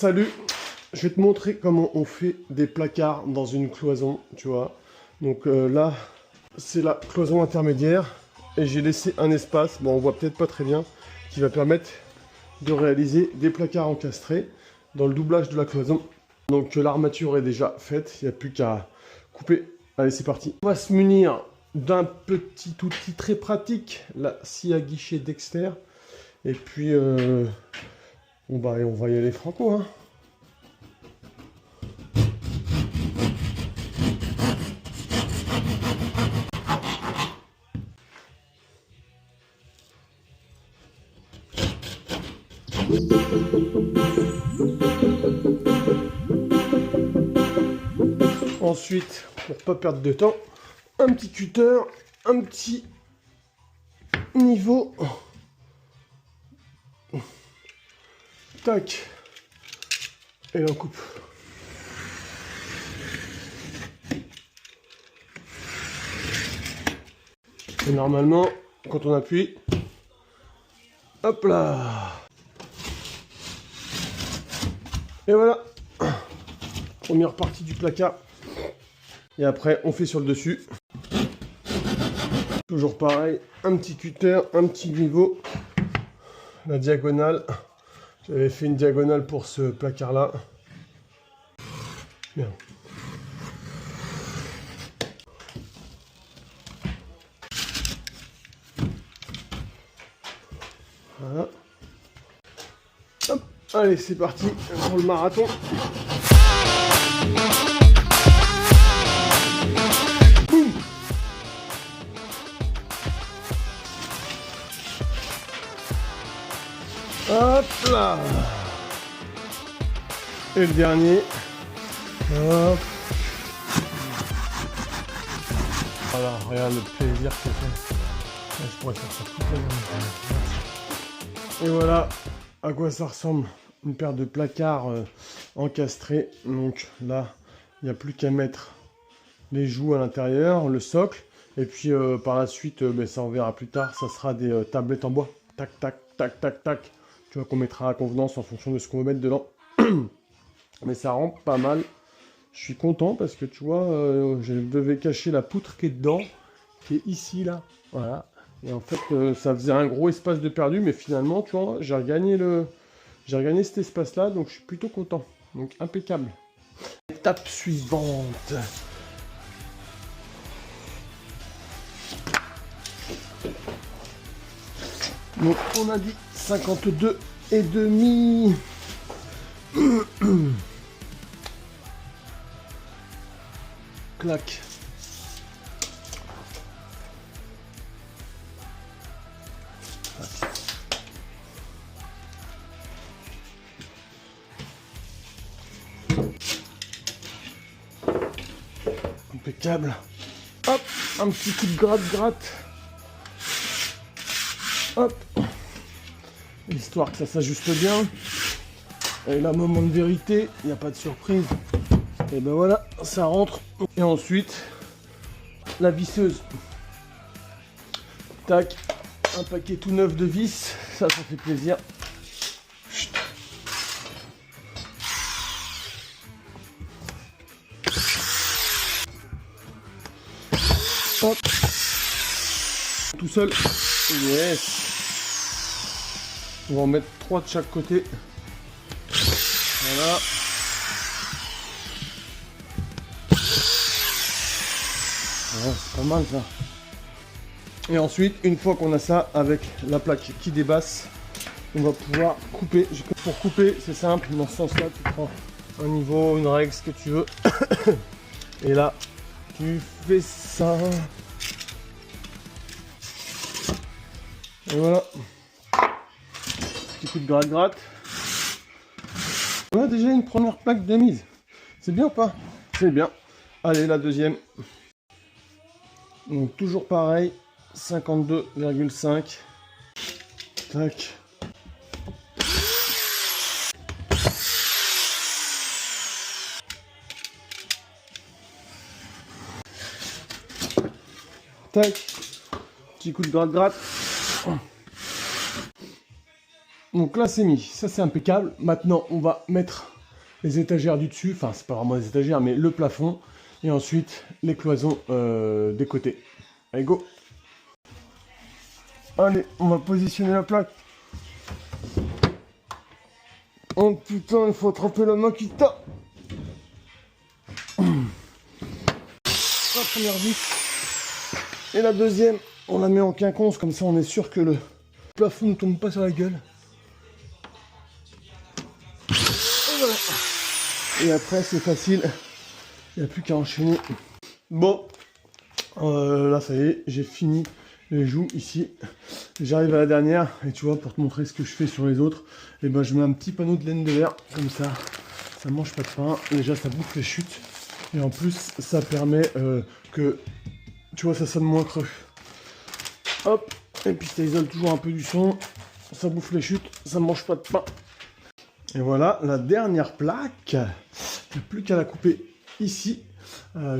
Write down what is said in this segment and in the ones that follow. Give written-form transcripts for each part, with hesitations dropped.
salut, je vais te montrer comment on fait des placards dans une cloison, tu vois. Donc là, c'est la cloison intermédiaire et j'ai laissé un espace, bon on voit peut-être pas très bien, qui va permettre de réaliser des placards encastrés dans le doublage de la cloison. Donc l'armature est déjà faite, il n'y a plus qu'à couper. Allez, c'est parti. On va se munir d'un petit outil très pratique, la scie à guichet Dexter. Et puis, on va y aller franco, hein. Ensuite, pour pas perdre de temps, un petit cutter, un petit niveau. Tac. Et on coupe. Et normalement, quand on appuie, hop là. Et voilà. Première partie du placard. Et après, on fait sur le dessus. Toujours pareil, un petit cutter, un petit niveau. La diagonale. J'avais fait une diagonale pour ce placard-là. Bien. Voilà. Hop. Allez, c'est parti pour le marathon. Boum. Hop là. Et le dernier. Hop. Voilà, regarde le plaisir que c'est. Je pourrais faire ça toute la journée. Et voilà à quoi ça ressemble. Une paire de placards encastrés. Donc là, il n'y a plus qu'à mettre les joues à l'intérieur, le socle. Et puis par la suite, ça on verra plus tard, ça sera des tablettes en bois. Tac, tac, tac, tac, tac. Tu vois qu'on mettra à convenance en fonction de ce qu'on veut mettre dedans. Mais ça rend pas mal. Je suis content parce que tu vois, je devais cacher la poutre qui est dedans, qui est ici, là. Voilà. Et en fait, ça faisait un gros espace de perdu, mais finalement, tu vois, j'ai regagné cet espace-là, donc je suis plutôt content. Donc impeccable. Étape suivante. Donc on a dit 52,5. Clac. Impeccable. Hop, un petit coup de gratte. Hop. Histoire que ça s'ajuste bien. Et là, moment de vérité, il n'y a pas de surprise. Et ben voilà, ça rentre. Et ensuite, la visseuse. Tac, un paquet tout neuf de vis. Ça fait plaisir. Chut. Hop. Tout seul. Yes. On va en mettre 3 de chaque côté. Voilà. Ouais, c'est pas mal ça. Et ensuite, une fois qu'on a ça avec la plaque qui débasse, on va pouvoir couper. Pour couper, c'est simple, dans ce sens-là, tu prends un niveau, une règle, ce que tu veux. Et là, tu fais ça. Et voilà. Petit coup de gratte. On a déjà une première plaque de mise. C'est bien ou pas? C'est bien. Allez, la deuxième. Donc toujours pareil, 52,5. Tac. Tac. Petit coup de gratte. Donc là c'est mis, ça c'est impeccable. Maintenant on va mettre les étagères du dessus, enfin c'est pas vraiment des étagères mais le plafond. Et ensuite les cloisons des côtés. Allez go. Allez, on va positionner la plaque. Oh putain, il faut attraper la main qui tape. La première vis. Et la deuxième, on la met en quinconce, comme ça on est sûr que le plafond ne tombe pas sur la gueule. Et voilà. Et après c'est facile, il n'y a plus qu'à enchaîner. Bon, là ça y est, j'ai fini les joues ici. J'arrive à la dernière, et tu vois, pour te montrer ce que je fais sur les autres, et ben je mets un petit panneau de laine de verre, comme ça mange pas de pain. Déjà ça bouffe les chutes, et en plus ça permet que, tu vois, ça sonne moins creux. Hop, et puis ça isole toujours un peu du son, ça bouffe les chutes, ça mange pas de pain. Et voilà, la dernière plaque, il n'y a plus qu'à la couper ici.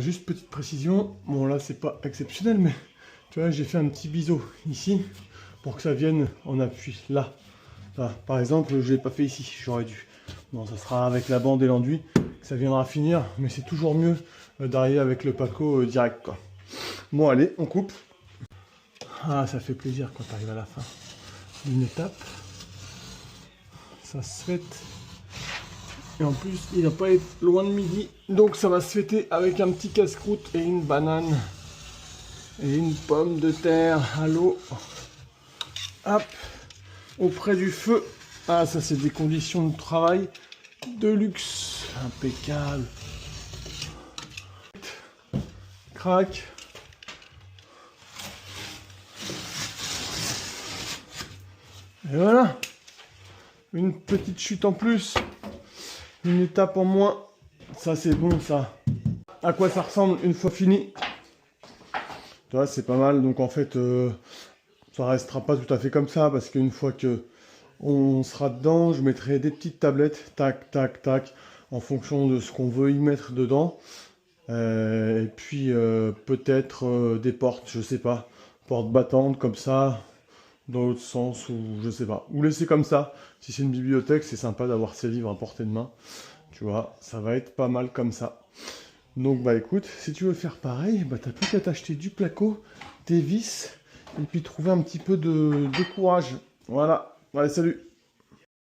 Juste petite précision, bon là c'est pas exceptionnel, mais tu vois, j'ai fait un petit biseau ici pour que ça vienne en appui là. Là par exemple, je l'ai pas fait ici, j'aurais dû. Bon, ça sera avec la bande et l'enduit que ça viendra finir, mais c'est toujours mieux d'arriver avec le Paco direct, quoi. Bon allez, on coupe. Ah, ça fait plaisir quand tu arrives à la fin d'une étape. Ça se fête. Et en plus, il va pas être loin de midi, donc ça va se fêter avec un petit casse-croûte et une banane. Et une pomme de terre à l'eau. Hop, auprès du feu. Ah, ça c'est des conditions de travail de luxe. Impeccable. Crac. Et voilà. Une petite chute en plus. Une étape en moins. Ça c'est bon ça. À quoi ça ressemble une fois fini? Tu vois, c'est pas mal. Donc en fait, ça restera pas tout à fait comme ça, parce qu'une fois que on sera dedans, je mettrai des petites tablettes, tac, tac, tac, en fonction de ce qu'on veut y mettre dedans. Et puis peut-être des portes, je sais pas, portes battantes comme ça, dans l'autre sens, ou je sais pas. Ou laisser comme ça. Si c'est une bibliothèque, c'est sympa d'avoir ses livres à portée de main. Tu vois, ça va être pas mal comme ça. Donc bah écoute, si tu veux faire pareil, bah t'as plus qu'à t'acheter du placo, des vis, et puis trouver un petit peu de courage. Voilà, allez salut!